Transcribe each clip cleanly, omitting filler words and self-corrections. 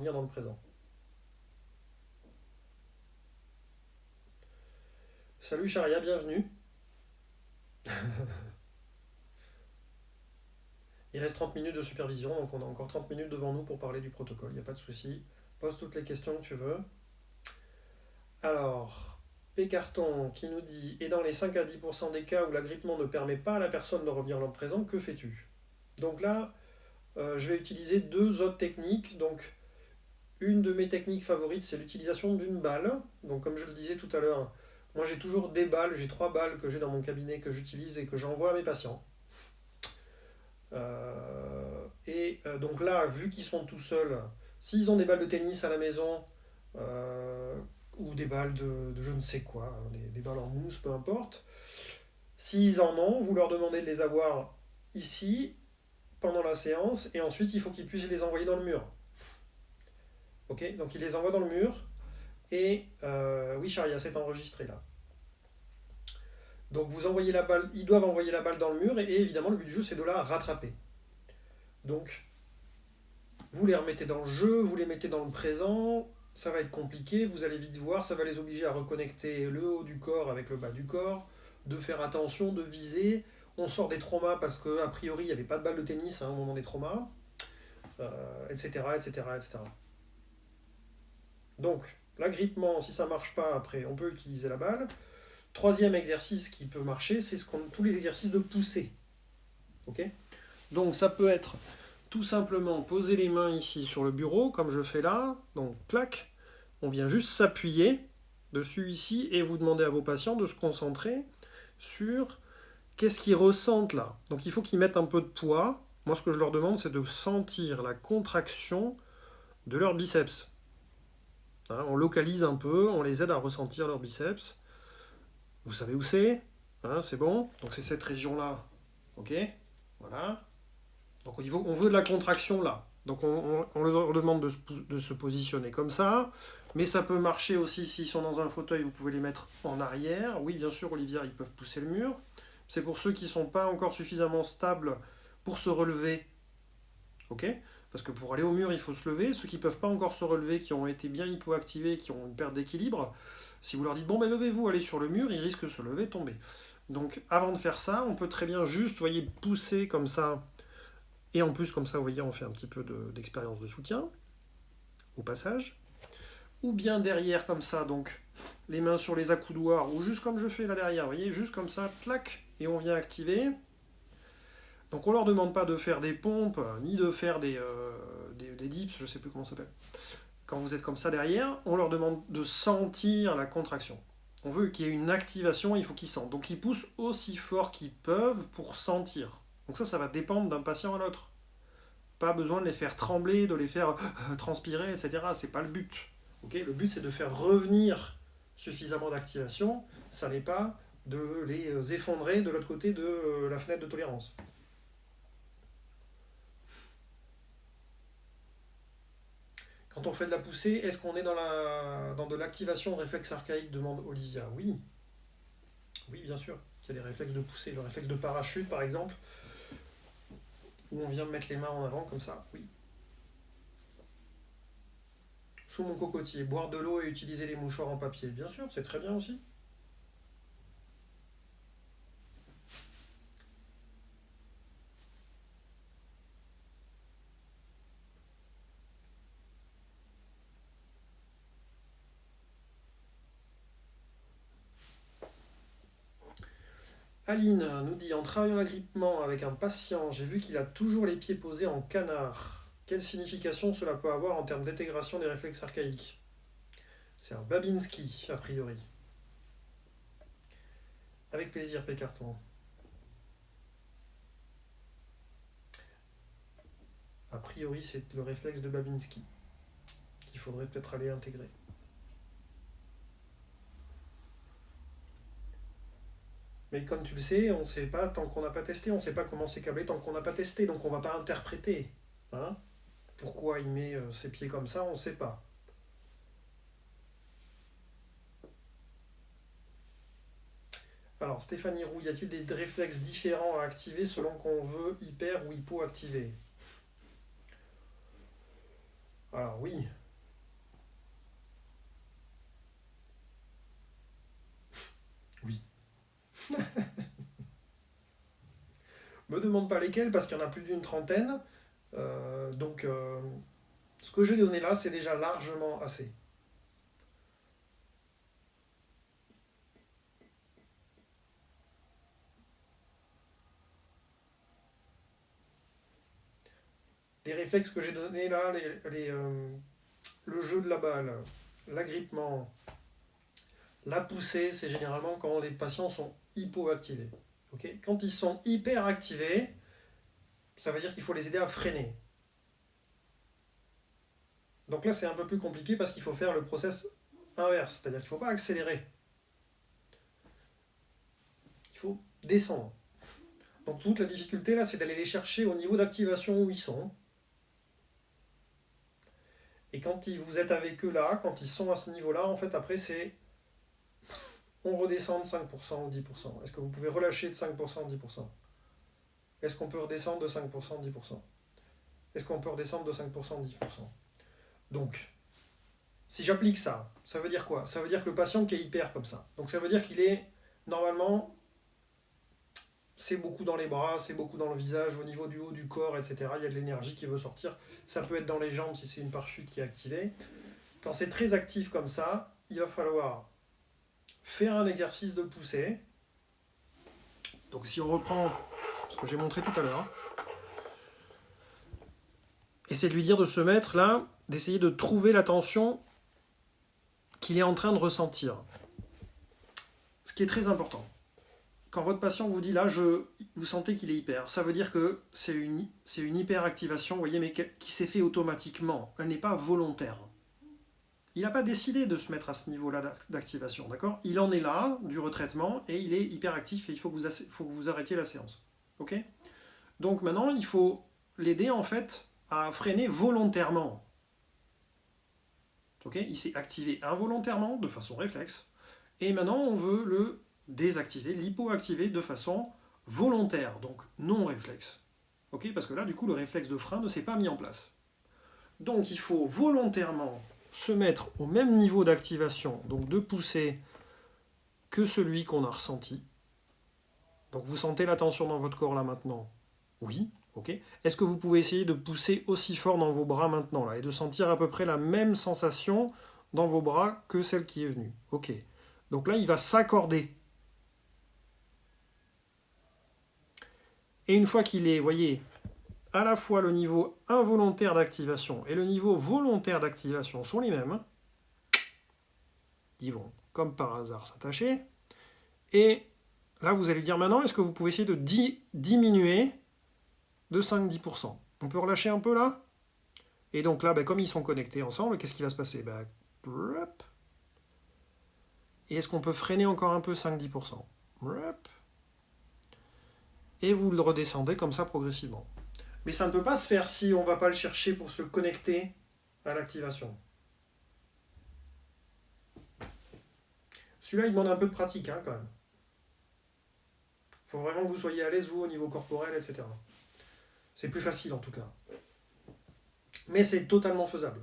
revenir dans le présent. Salut Charia, bienvenue. Il reste 30 minutes de supervision, donc on a encore 30 minutes devant nous pour parler du protocole, il n'y a pas de souci. Pose toutes les questions que tu veux. Alors, Pécarton qui nous dit: et dans les 5 à 10% des cas où l'agrippement ne permet pas à la personne de revenir dans le présent, que fais-tu? Donc là, je vais utiliser deux autres techniques. Donc, une de mes techniques favorites, c'est l'utilisation d'une balle. Donc, comme je le disais tout à l'heure, moi j'ai toujours des balles, j'ai trois balles que j'ai dans mon cabinet que j'utilise et que j'envoie à mes patients. Donc là, vu qu'ils sont tout seuls, s'ils ont des balles de tennis à la maison, euh, ou des balles de je ne sais quoi, hein, des balles en mousse, peu importe, s'ils en ont, vous leur demandez de les avoir ici pendant la séance, et ensuite il faut qu'ils puissent les envoyer dans le mur. Ok. Donc ils les envoient dans le mur, et oui, Charia, c'est enregistré là. Donc vous envoyez la balle, ils doivent envoyer la balle dans le mur, et évidemment le but du jeu c'est de la rattraper. Donc vous les remettez dans le jeu, vous les mettez dans le présent, ça va être compliqué, vous allez vite voir, ça va les obliger à reconnecter le haut du corps avec le bas du corps, de faire attention, de viser. On sort des traumas parce qu'a priori il n'y avait pas de balle de tennis, hein, au moment des traumas, etc., etc., etc. Donc, l'agrippement, si ça ne marche pas après, on peut utiliser la balle. Troisième exercice qui peut marcher, c'est tous les exercices de poussée. Ok. Donc ça peut être tout simplement poser les mains ici sur le bureau, comme je fais là. Donc, clac, on vient juste s'appuyer dessus ici et vous demandez à vos patients de se concentrer sur qu'est-ce qu'ils ressentent là. Donc, il faut qu'ils mettent un peu de poids. Moi, ce que je leur demande, c'est de sentir la contraction de leurs biceps. Hein, on localise un peu, on les aide à ressentir leurs biceps. Vous savez où c'est, hein, c'est bon. Donc, c'est cette région-là. Ok. Voilà. Donc on veut de la contraction là. Donc on leur demande de se positionner comme ça. Mais ça peut marcher aussi s'ils sont dans un fauteuil, vous pouvez les mettre en arrière. Oui, bien sûr, Olivia, ils peuvent pousser le mur. C'est pour ceux qui ne sont pas encore suffisamment stables pour se relever. Ok. Parce que pour aller au mur, il faut se lever. Ceux qui ne peuvent pas encore se relever, qui ont été bien hypoactivés, qui ont une perte d'équilibre, si vous leur dites bon ben levez-vous, allez sur le mur, ils risquent de se lever, tomber. Donc avant de faire ça, on peut très bien juste, voyez, pousser comme ça. Et en plus, comme ça, vous voyez, on fait un petit peu d'expérience de soutien, au passage. Ou bien derrière, comme ça, donc les mains sur les accoudoirs, ou juste comme je fais là derrière, vous voyez, juste comme ça, clac, et on vient activer. Donc on leur demande pas de faire des pompes, ni de faire des dips, je sais plus comment ça s'appelle. Quand vous êtes comme ça derrière, on leur demande de sentir la contraction. On veut qu'il y ait une activation, il faut qu'ils sentent. Donc ils poussent aussi fort qu'ils peuvent pour sentir. Donc ça va dépendre d'un patient à l'autre. Pas besoin de les faire trembler, de les faire transpirer, etc. C'est pas le but. Okay, le but, c'est de faire revenir suffisamment d'activation. Ça n'est pas de les effondrer de l'autre côté de la fenêtre de tolérance. Quand on fait de la poussée, est-ce qu'on est dans de l'activation de réflexe archaïque, demande Olivia. Oui, oui, bien sûr. Il y a des réflexes de poussée. Le réflexe de parachute, par exemple, où on vient mettre les mains en avant comme ça. Oui. Sous mon cocotier, boire de l'eau et utiliser les mouchoirs en papier. Bien sûr, c'est très bien aussi. Aline nous dit: en travaillant l'agrippement avec un patient, j'ai vu qu'il a toujours les pieds posés en canard. Quelle signification cela peut avoir en termes d'intégration des réflexes archaïques? C'est un Babinski, a priori. Avec plaisir, Pécarton. A priori, c'est le réflexe de Babinski qu'il faudrait peut-être aller intégrer. Mais comme tu le sais, on ne sait pas tant qu'on n'a pas testé, on ne sait pas comment c'est câblé tant qu'on n'a pas testé, donc on ne va pas interpréter. Hein. Pourquoi il met ses pieds comme ça, on ne sait pas. Alors, Stéphanie Roux, y a-t-il des réflexes différents à activer selon qu'on veut hyper ou hypo activer? Alors oui. Oui. Me demande pas lesquels parce qu'il y en a plus d'une trentaine. Donc ce que j'ai donné là, c'est déjà largement assez. Les réflexes que j'ai donnés là, le jeu de la balle, l'agrippement, la poussée, c'est généralement quand les patients sont hypoactivés. Okay, quand ils sont hyper activés, ça veut dire qu'il faut les aider à freiner. Donc là, c'est un peu plus compliqué parce qu'il faut faire le process inverse, c'est-à-dire qu'il ne faut pas accélérer. Il faut descendre. Donc toute la difficulté là, c'est d'aller les chercher au niveau d'activation où ils sont. Et quand vous êtes avec eux là, quand ils sont à ce niveau-là, en fait, après, c'est on redescend de 5% ou 10%. Est-ce que vous pouvez relâcher de 5% 10%? Est-ce qu'on peut redescendre de 5% 10%? Est-ce qu'on peut redescendre de 5% 10%? Donc, si j'applique ça, ça veut dire quoi? Ça veut dire que le patient qui est hyper comme ça. Donc ça veut dire qu'il est, normalement, c'est beaucoup dans les bras, c'est beaucoup dans le visage, au niveau du haut du corps, etc. Il y a de l'énergie qui veut sortir. Ça peut être dans les jambes si c'est une pare-chute qui est activée. Quand c'est très actif comme ça, il va falloir faire un exercice de poussée. Donc si on reprend ce que j'ai montré tout à l'heure, et c'est de lui dire de se mettre là, d'essayer de trouver la tension qu'il est en train de ressentir. Ce qui est très important. Quand votre patient vous dit là, vous sentez qu'il est hyper, ça veut dire que c'est une hyperactivation, vous voyez, mais qui s'est fait automatiquement. Elle n'est pas volontaire. Il n'a pas décidé de se mettre à ce niveau-là d'activation, d'accord? Il en est là, du retraitement, et il est hyperactif et il faut que vous arrêtiez la séance. Ok? Donc maintenant, il faut l'aider en fait à freiner volontairement. Ok? Il s'est activé involontairement, de façon réflexe, et maintenant on veut le désactiver, l'hypoactiver de façon volontaire, donc non réflexe. Ok? Parce que là, du coup, le réflexe de frein ne s'est pas mis en place. Donc il faut volontairement se mettre au même niveau d'activation, donc de poussée, que celui qu'on a ressenti. Donc vous sentez la tension dans votre corps là maintenant? Oui, ok. Est-ce que vous pouvez essayer de pousser aussi fort dans vos bras maintenant là et de sentir à peu près la même sensation dans vos bras que celle qui est venue? Ok. Donc là, il va s'accorder. Et une fois qu'il est, voyez, à la fois le niveau involontaire d'activation et le niveau volontaire d'activation sont les mêmes, ils vont, comme par hasard, s'attacher. Et là, vous allez lui dire maintenant, est-ce que vous pouvez essayer de diminuer de 5-10%? On peut relâcher un peu là? Et donc là, comme ils sont connectés ensemble, qu'est-ce qui va se passer? Et est-ce qu'on peut freiner encore un peu 5-10%? Et vous le redescendez comme ça progressivement. Mais ça ne peut pas se faire si on ne va pas le chercher pour se connecter à l'activation. Celui-là, il demande un peu de pratique quand même. Il faut vraiment que vous soyez à l'aise, vous, au niveau corporel, etc. C'est plus facile en tout cas. Mais c'est totalement faisable.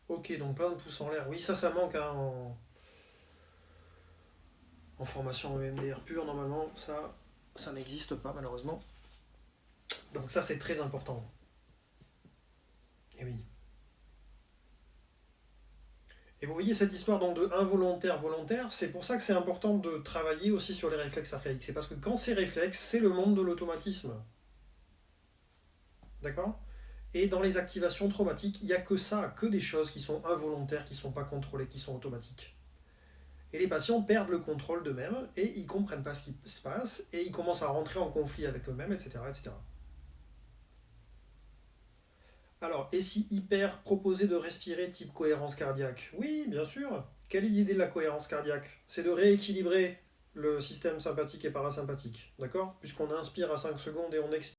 Ok, donc plein de pouces en l'air. Oui, ça manque en formation EMDR pure, normalement, ça n'existe pas malheureusement. Donc ça, c'est très important. Et oui. Et vous voyez cette histoire donc de involontaire-volontaire, c'est pour ça que c'est important de travailler aussi sur les réflexes archaïques. C'est parce que quand c'est réflexe, c'est le monde de l'automatisme. D'accord? Et dans les activations traumatiques, il n'y a que ça, que des choses qui sont involontaires, qui ne sont pas contrôlées, qui sont automatiques. Et les patients perdent le contrôle d'eux-mêmes et ils ne comprennent pas ce qui se passe et ils commencent à rentrer en conflit avec eux-mêmes, etc., etc. Alors, et si hyper proposé de respirer type cohérence cardiaque? Oui, bien sûr. Quelle est l'idée de la cohérence cardiaque? C'est de rééquilibrer le système sympathique et parasympathique, d'accord? Puisqu'on inspire à 5 secondes et on expire